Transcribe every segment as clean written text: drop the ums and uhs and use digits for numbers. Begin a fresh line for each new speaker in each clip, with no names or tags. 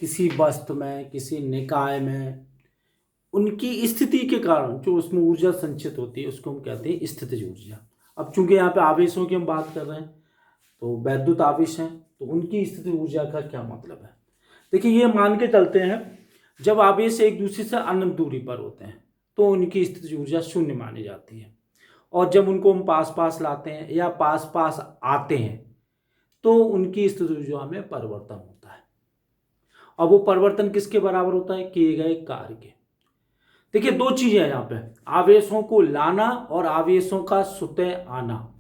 किसी वस्तु में, किसी निकाय में उनकी स्थिति के कारण जो उसमें ऊर्जा संचित होती है उसको हम कहते हैं स्थितिज ऊर्जा। अब चूंकि यहाँ पे आवेशों की हम बात कर रहे हैं तो वैद्युत आवेश हैं, तो उनकी स्थितिज ऊर्जा का क्या मतलब है। देखिए, ये मान के चलते हैं जब आवेश एक दूसरे से अनंत दूरी पर होते हैं तो उनकी स्थितिज ऊर्जा शून्य मानी जाती है, और जब उनको हम पास पास लाते हैं या पास पास आते हैं तो उनकी स्थितिज ऊर्जा में परिवर्तन होता है। और वो परिवर्तन किसके बराबर होता है, किए गए कार्य के। देखिए, दो चीजें हैं यहाँ पे, आवेशों को लाना और आवेशों का स्वतः आना।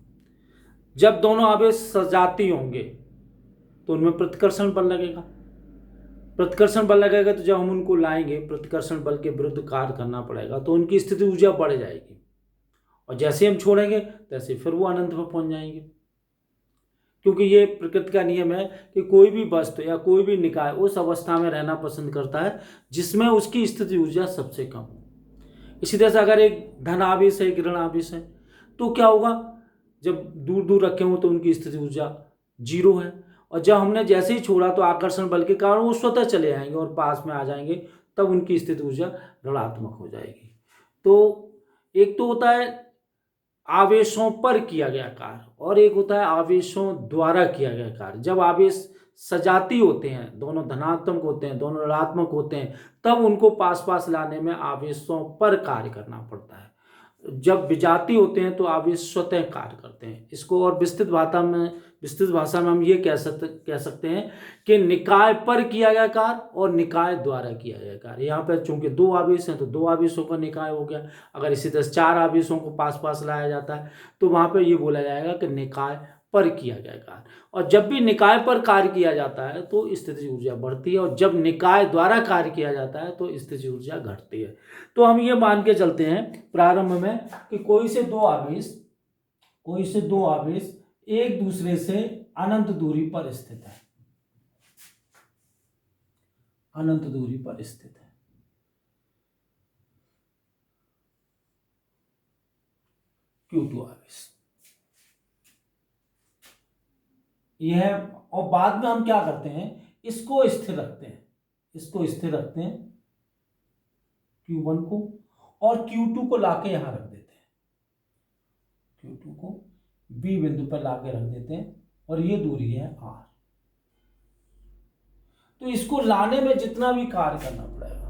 जब दोनों आवेश सजाती होंगे तो उनमें प्रतिकर्षण बल लगेगा, प्रतिकर्षण बल लगेगा तो जब हम उनको लाएंगे प्रतिकर्षण बल के विरुद्ध कार्य करना पड़ेगा, तो उनकी स्थिति ऊर्जा बढ़ जाएगी, और जैसे हम छोड़ेंगे तैसे फिर वो अनंत में पहुंच जाएंगे। क्योंकि ये प्रकृति का नियम है कि कोई भी वस्तु या कोई भी निकाय उस अवस्था में रहना पसंद करता है जिसमें उसकी स्थिति ऊर्जा सबसे कम हो। इसी तरह से अगर एक धन आवेश है, एक ऋण आवेश है, तो क्या होगा, जब दूर दूर रखे हो तो उनकी स्थिति ऊर्जा जीरो है, और जब हमने जैसे ही छोड़ा तो आकर्षण बल के कारण वो स्वतः चले आएंगे और पास में आ जाएंगे, तब उनकी स्थिति ऊर्जा ऋणात्मक हो जाएगी। तो एक तो होता है आवेशों पर किया गया कार्य, और एक होता है आवेशों द्वारा किया गया कार्य। जब आवेश सजाती होते हैं, दोनों धनात्मक होते हैं, दोनों ऋणात्मक होते हैं, तब उनको पास पास लाने में आवेशों पर कार्य करना पड़ता है। जब विजाती होते हैं तो आवेश स्वतः कार्य करते हैं। इसको और विस्तृत भाषा में हम ये कह सकते हैं कि निकाय पर किया गया कार्य और निकाय द्वारा किया गया कार्य। यहाँ पर चूंकि दो आवेश हैं तो दो आवेशों का निकाय हो गया। अगर इसी तरह चार आवेशों को पास पास लाया जाता है तो वहां पर ये बोला जाएगा कि निकाय पर किया गया कार्य। और जब भी निकाय पर कार्य किया जाता है तो स्थितिज ऊर्जा बढ़ती है, और जब निकाय द्वारा कार्य किया जाता है तो स्थितिज ऊर्जा घटती है। तो हम ये मान के चलते हैं प्रारंभ में कि कोई से दो आवेश एक दूसरे से अनंत दूरी पर स्थित है, अनंत दूरी पर स्थित है। Q2 आवेश यह, और बाद में हम क्या करते हैं, इसको स्थिर रखते हैं, Q1 को, और Q2 को लाके यहां रख देते हैं, Q2 को B बिंदु पर लाके रख देते हैं, और ये दूरी है R। तो इसको लाने में जितना भी कार्य करना पड़ेगा,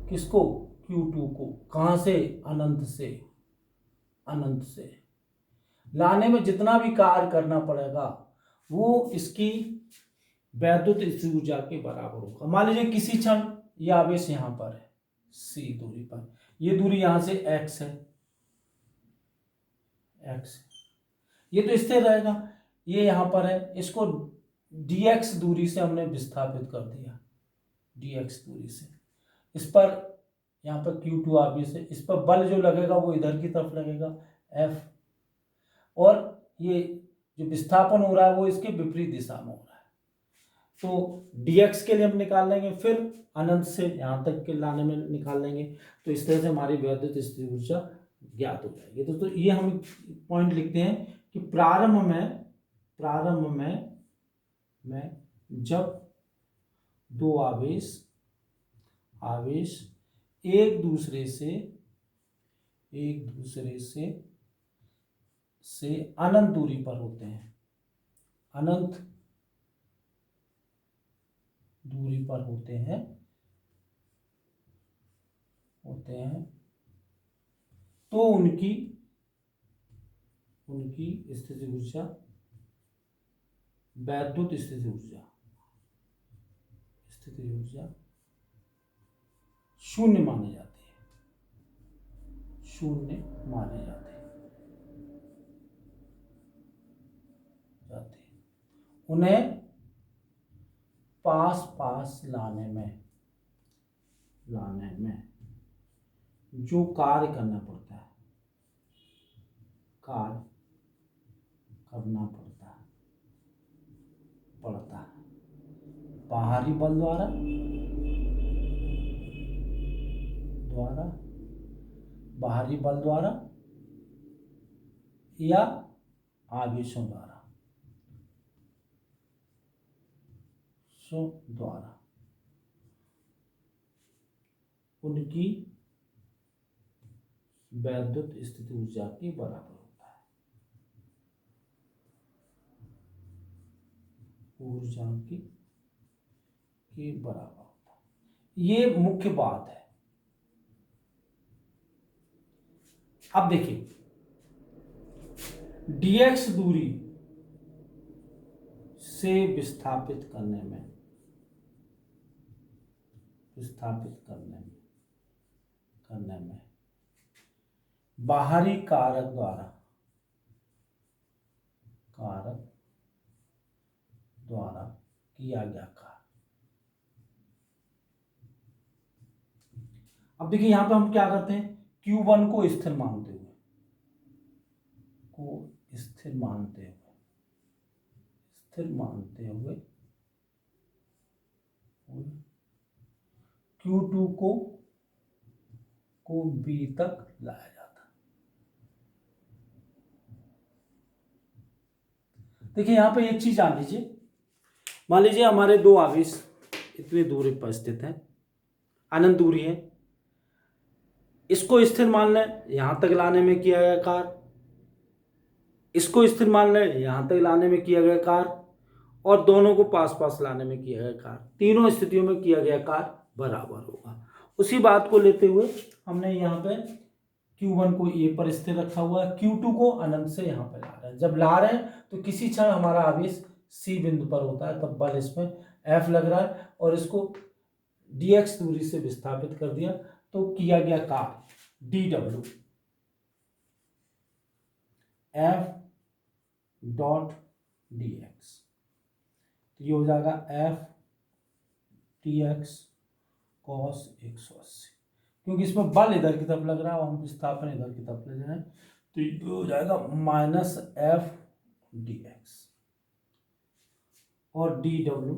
किसको, Q2 को, कहां से, अनंत से लाने में जितना भी कार्य करना पड़ेगा वो इसकी वैद्युत स्थितिज ऊर्जा के बराबर होगा। मान लीजिए किसी क्षण ये आवेश यहां पर है C दूरी पर, ये दूरी यहां से X है, ये तो स्थिर रहेगा, ये यहां पर है, इसको dx दूरी से हमने विस्थापित कर दिया, dx दूरी से। इस पर यहाँ पर Q2 आवेश है, इस पर बल जो लगेगा वो इधर की तरफ लगेगा F, और ये जो विस्थापन हो रहा है वो इसके विपरीत दिशा में हो रहा है। तो dx के लिए हम निकाल लेंगे, फिर अनंत से यहाँ तक के लाने में निकाल लेंगे, तो इस तरह से हमारी वैद्युत स्थितिज ऊर्जा ज्ञात हो जाएगी। तो ये हम पॉइंट लिखते हैं कि प्रारंभ में जब दो आवेश एक दूसरे से अनंत दूरी पर होते हैं, तो उनकी स्थितिज ऊर्जा, वैद्युत स्थितिज ऊर्जा शून्य मानी जाती है, उन्हें पास पास लाने में जो कार्य करना पड़ता है, बाहरी बल द्वारा या आवेशों द्वारा उनकी वैद्युत स्थिति ऊर्जा के बराबर होता है। ऊर्जा के बराबर होता है, ये मुख्य बात है। अब देखिए dx दूरी से विस्थापित करने में बाहरी कारक द्वारा किया गया कार्य। अब देखिए यहां पे हम क्या करते हैं, Q1 को स्थिर मानते हुए Q2 को B तक लाया जाता है। देखिए यहां पे एक चीज जान लीजिए, मान लीजिए हमारे दो आवेश इतनी दूरी पर स्थित हैं, अनंत दूरी है, इसको स्थिर मान लें, यहां तक लाने में किया गया कार्य, इसको स्थिर मान लें, यहां तक लाने में किया गया कार्य, और दोनों को पास पास लाने में किया गया कार्य, तीनों स्थितियों में किया गया कार्य बराबर होगा। उसी बात को लेते हुए हमने यहाँ पे Q1 को A पर स्थिर रखा हुआ है, Q2 को अनंत से यहाँ पे ला रहे हैं। जब ला रहे हैं तो किसी क्षण हमारा आवेश C बिंदु पर होता है, तब बल इसमें F लग रहा है, और इसको dx दूरी से विस्थापित कर दिया, तो किया गया कार्य dW F डॉट dx, तो ये हो जाएगा F dx cos 180, क्योंकि इसमें बल इधर की तरफ लग रहा है और हम विस्थापन इधर की तरफ ले जा रहे हैं, तो ये हो जाएगा माइनस F dx, और dW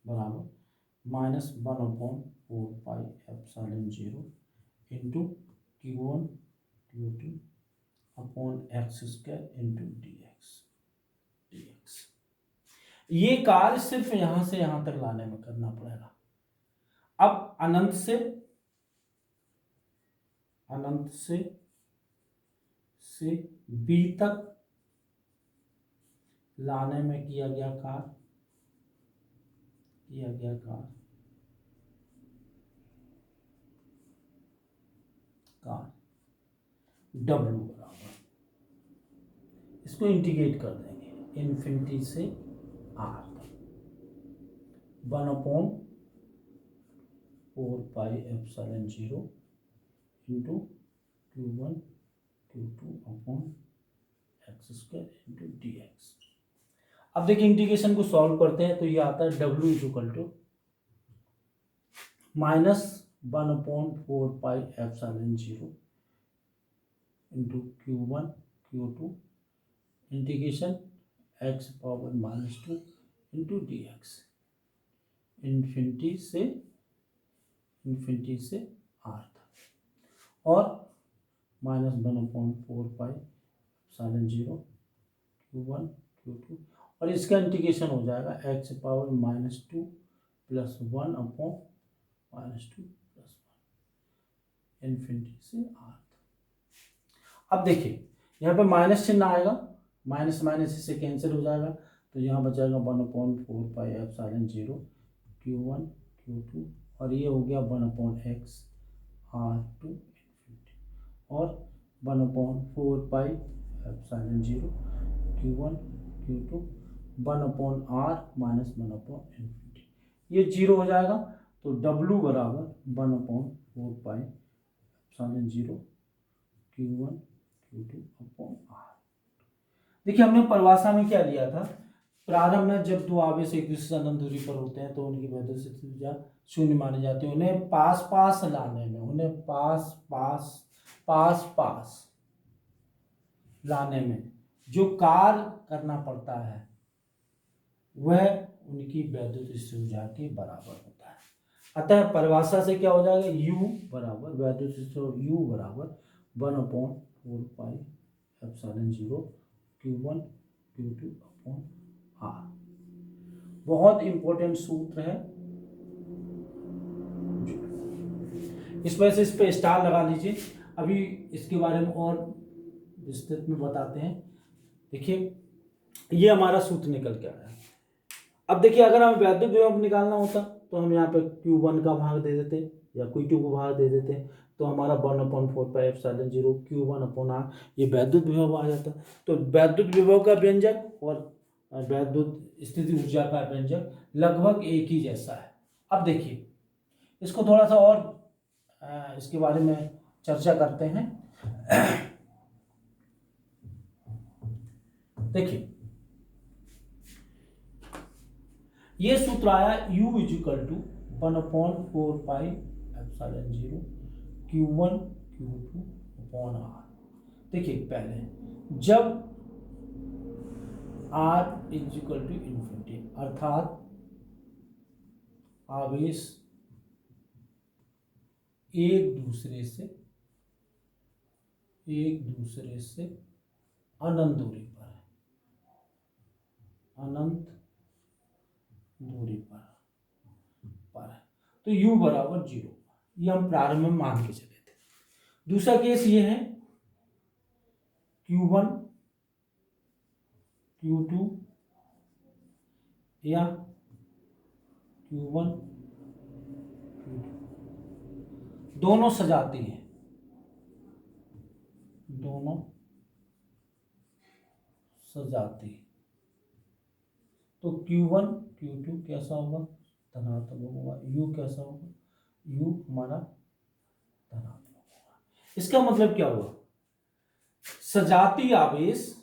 बराबर -1/4πε0 into Q1 Q2 upon x² into dx। ये कार्य सिर्फ यहां से यहां तक लाने में करना पड़ेगा। अब अनंत से B तक लाने में किया गया कार्य W बराबर, इसको इंटीग्रेट कर देंगे इन्फिनिटी से R तक, 1/4πε0 into Q1 Q2 upon x² into dx। अब देखिए इंटीग्रेशन को सॉल्व करते हैं, तो ये आता है W equal to -1/4πε0 into Q1 Q2 integration x⁻² into dx, infinity से R तक, और -1/4πε0 Q1 Q2, और इसका इंटीग्रेशन हो जाएगा x⁻² प्लस 1/-2 प्लस 1 इन्फिनिटी से R। अब देखिए यहाँ पे माइनस चिन्ह आएगा, माइनस माइनस इससे कैंसिल हो जाएगा, तो यहाँ बचाएगा 1/4πε0 Q1 Q2, और ये हो गया 1/x R2 इन्फिनिटी, और 1/4πε0 Q1 Q2 1/R माइनस 1/इन्फिनिटी, ये 0 हो जाएगा, तो W बराबर 1/4πε0 Q1 Q2 अपॉन R। देखिए हमने परिभाषा में क्या लिया था, प्रारंभ में जब दो आवेश एक दूसरे से अनंत दूरी पर होते हैं तो उनकी वैद्युत स्थिति ऊर्जा शून्य मानी जाती है। उन्हें पास पास लाने में जो कार्य करना पड़ता है वह उनकी वैद्युत स्थिति ऊर्जा के बराबर होता है। अतः परिभाषा से क्या हो जाएगा, U बराबर वैद्युत स्थिति U बराबर 1/4πε0 Q1 Q2 अपॉन R। बहुत इंपॉर्टेंट सूत्र है। इस वजह से इस पे स्टार लगा लीजिए। अभी इसके बारे में और विस्तृत में बताते हैं। देखिए ये हमारा सूत्र निकल के आया। अब देखिए अगर हमें वैद्युत विभव निकालना होता तो हम यहाँ पे Q1 का भाग दे देते या Q2 को भाग दे देते, तो हमारा 1/4πε0 Q1/R ये वैद्युत विभव आ जाता। तो वैद्युत विभव का व्यंजक और वैद्युत स्थिति ऊर्जा का व्यंजक लगभग एक ही जैसा है। अब देखिए इसको थोड़ा सा और इसके बारे में चर्चा करते हैं। देखिए ये सूत्र आया U = 1/4πε0 Q1 Q2/R। देखिए पहले जब R =∞ अर्थात आवेश एक दूसरे से अनंत दूरी पर है, अनंत दूरी पर है, तो U = 0। ये हम प्रारंभ में मान के चले थे। दूसरा केस ये है Q1 Q2 या Q1 Q2 दोनों सजाती हैं, दोनों सजाती। तो Q1 Q2 कैसा होगा? धनात्मक होगा। U कैसा होगा? U हमारा धनात्मक होगा। इसका मतलब क्या हुआ? सजाती आवेश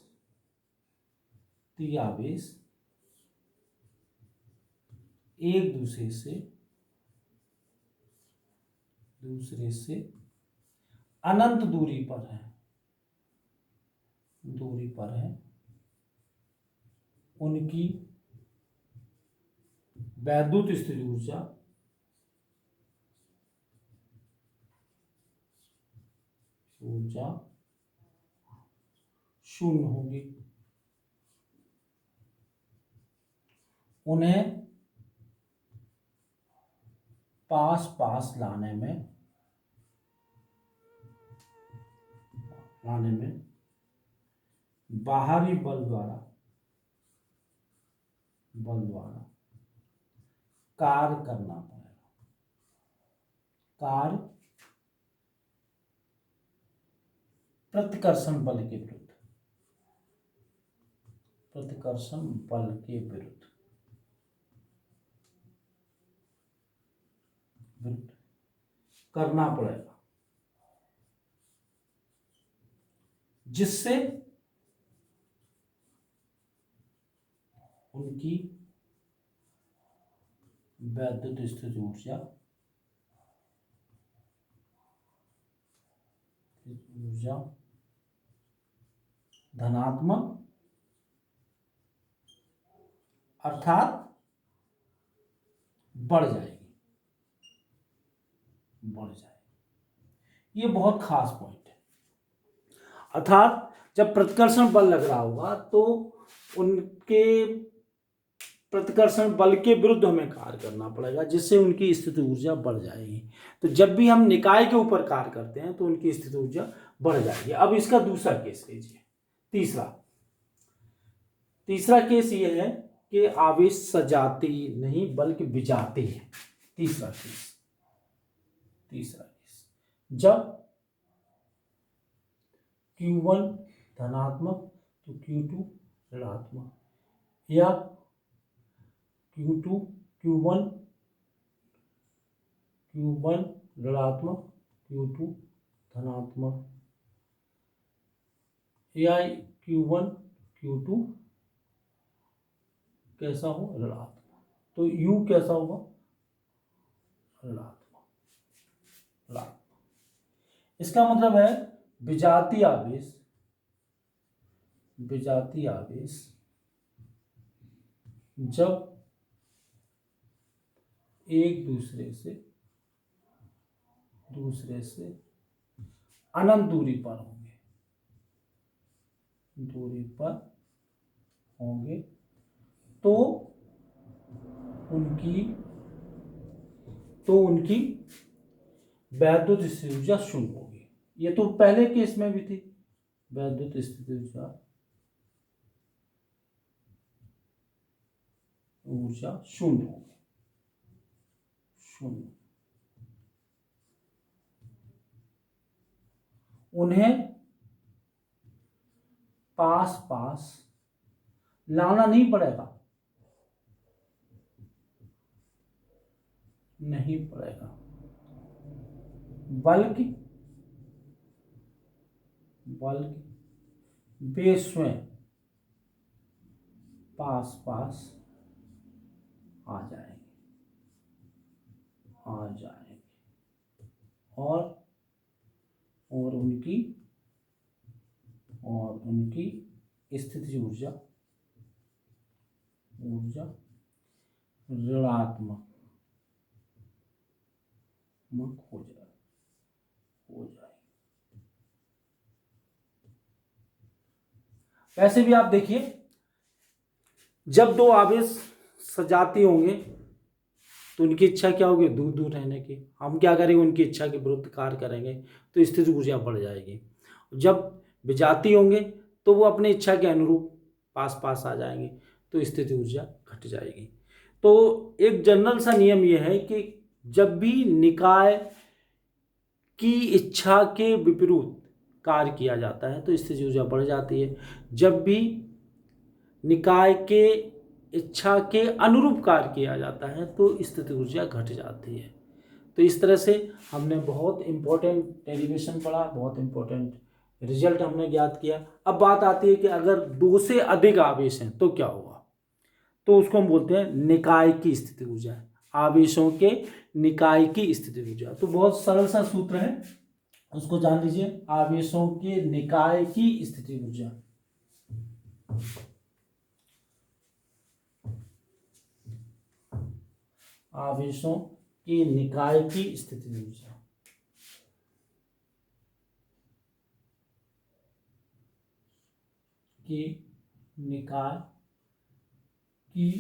एक दूसरे से अनंत दूरी पर है, उनकी वैद्युत स्थिति ऊर्जा शून्य होगी। उन्हें पास लाने में बाहरी बल द्वारा कार्य करना पड़ेगा। कार्य प्रतिकर्षण बल के विरुद्ध करना पड़ेगा, जिससे उनकी वैद्युत स्थिति ऊर्जा धनात्मक अर्थात बढ़ जाएगी। ये बहुत खास पॉइंट है। अर्थात जब प्रतिकर्षण बल लग रहा होगा तो उनके प्रतिकर्षण बल के विरुद्ध हमें कार्य करना पड़ेगा, जिससे उनकी स्थिति ऊर्जा बढ़ जाएगी। तो जब भी हम निकाय के ऊपर कार्य करते हैं तो उनकी स्थिति ऊर्जा बढ़ जाएगी। अब इसका दूसरा केस लीजिए। तीसरा केस ये है कि आवेश सजाती नहीं बल्कि बिजाती है। तीसरा केस जब Q1 धनात्मक तो Q2 ऋणात्मक, या Q1 ऋणात्मक Q2 धनात्मक, या Q1 Q2 कैसा हो? ऋणात्मक। तो U कैसा होगा? ऋणात्मक। इसका मतलब है विजातीय आवेश जब एक दूसरे से अनंत दूरी पर होंगे तो उनकी वैद्युत स्थिति ऊर्जा शून्य होगी। ये तो पहले केस में भी थी, वैद्युत स्थिति ऊर्जा शून्य होगी, शून्य। उन्हें पास पास लाना नहीं पड़ेगा, नहीं पड़ेगा, बल्कि वे स्वयं पास पास आ जाएंगे, और उनकी स्थितिज ऊर्जा ऋणात्मक हो जाए। वैसे भी आप देखिए, जब दो आवेश सजातीय होंगे तो उनकी इच्छा क्या होगी, दूर दूर रहने की। हम क्या करेंगे, उनकी इच्छा के विरुद्ध कार्य करेंगे तो स्थितिज ऊर्जा बढ़ जाएगी। जब विजातीय होंगे तो वो अपनी इच्छा के अनुरूप पास पास आ जाएंगे तो स्थितिज ऊर्जा घट जाएगी। तो एक जनरल सा नियम यह है कि जब भी निकाय की इच्छा के विपरीत कार्य किया जाता है तो स्थितिज ऊर्जा बढ़ जाती है। जब भी निकाय के इच्छा के अनुरूप कार्य किया जाता है तो स्थितिज ऊर्जा घट जाती है। तो इस तरह से हमने बहुत इंपॉर्टेंट डेरिवेशन पढ़ा, बहुत इंपॉर्टेंट रिजल्ट हमने ज्ञात किया। अब बात आती है कि अगर दो से अधिक आवेश हैं तो क्या होगा, तो उसको हम बोलते हैं निकाय की स्थिति ऊर्जा, आवेशों के निकाय की स्थिति ऊर्जा। तो बहुत सरल सा सूत्र है, उसको जान लीजिए, आवेशों के निकाय की स्थिति ऊर्जा। आवेशों की निकाय की स्थिति ऊर्जा की निकाय की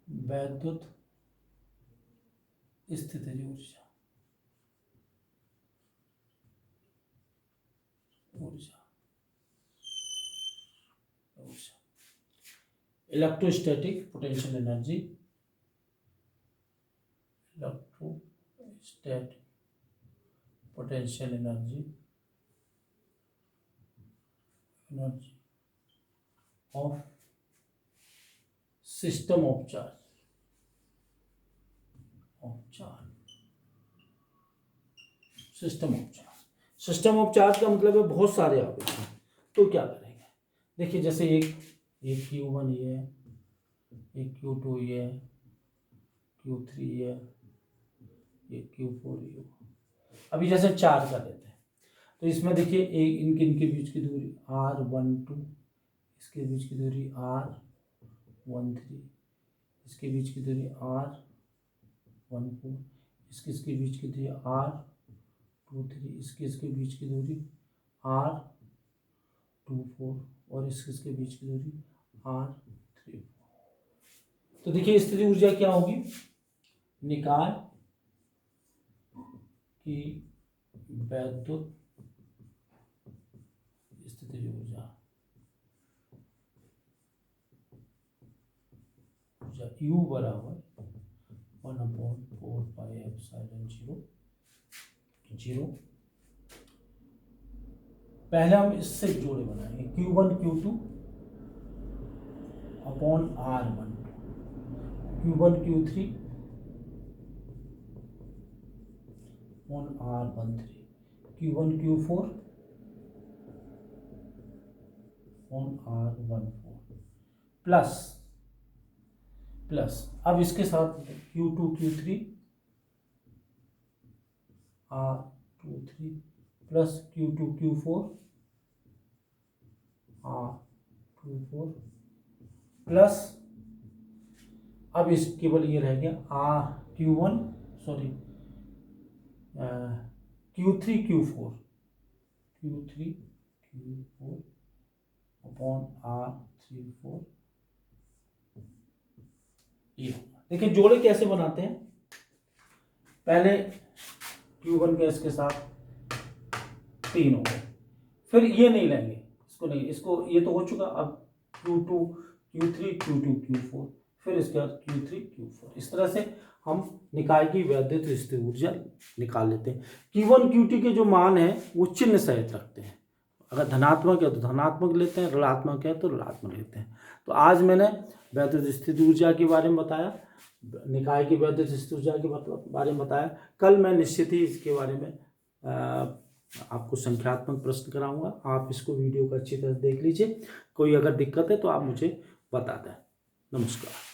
वैद्युत स्थिति ऊर्जा electrostatic potential energy, electrostatic potential energy of system of charge, system of charge का मतलब है बहुत सारे आवेश हैं। तो क्या करेंगे, देखिए जैसे एक Q1 ये है, एक Q2 ये है, Q3 ये है, एक Q4 ये। अभी जैसे 4 का लेते हैं तो इसमें देखिए एक इनके बीच की दूरी R12, इसके बीच की दूरी R13, इसके बीच की दूरी R14, इसके बीच की दूरी R23, इसके बीच की दूरी R24 और इसके बीच की दूरी R34। तो देखिए स्थिति ऊर्जा क्या होगी, निकाय की वैद्युत स्थिति ऊर्जा U बराबर 1/4πε0। पहले हम इससे जोड़े बनाएंगे, Q1 Q2 upon R12, Q1 Q3 upon R13, Q1 Q4 upon R14 plus अब इसके साथ Q2 Q3 R23 plus Q2 Q4 R24 plus अब इस केवल ये रह गया Q3 Q4 अपॉन R34। ये देखिए जोड़े कैसे बनाते हैं, पहले Q1 गैस के साथ 3 हो गए, फिर ये नहीं लेंगे, इसको नहीं, इसको ये तो हो चुका। अब Q2 Q3 Q2 Q4, फिर इसके बाद Q3 Q4, इस तरह से हम निकाय की वैद्युत स्थिर ऊर्जा निकाल लेते हैं। Q1 Q2 के जो मान है वो चिन्ह सहित रखते हैं, अगर धनात्मक है तो धनात्मक लेते हैं, ऋणात्मक है तो ऋणात्मक लेते हैं। तो आज मैंने वैद्युत स्थिर ऊर्जा के बारे में बताया, निकाय की वैद्युत स्थिर ऊर्जा के बारे में बताया। कल मैं निश्चित ही इसके बारे में आपको संख्यात्मक प्रश्न कराऊंगा। आप इसको वीडियो को अच्छी तरह देख लीजिए, कोई अगर दिक्कत है तो आप मुझे बता दें। नमस्कार।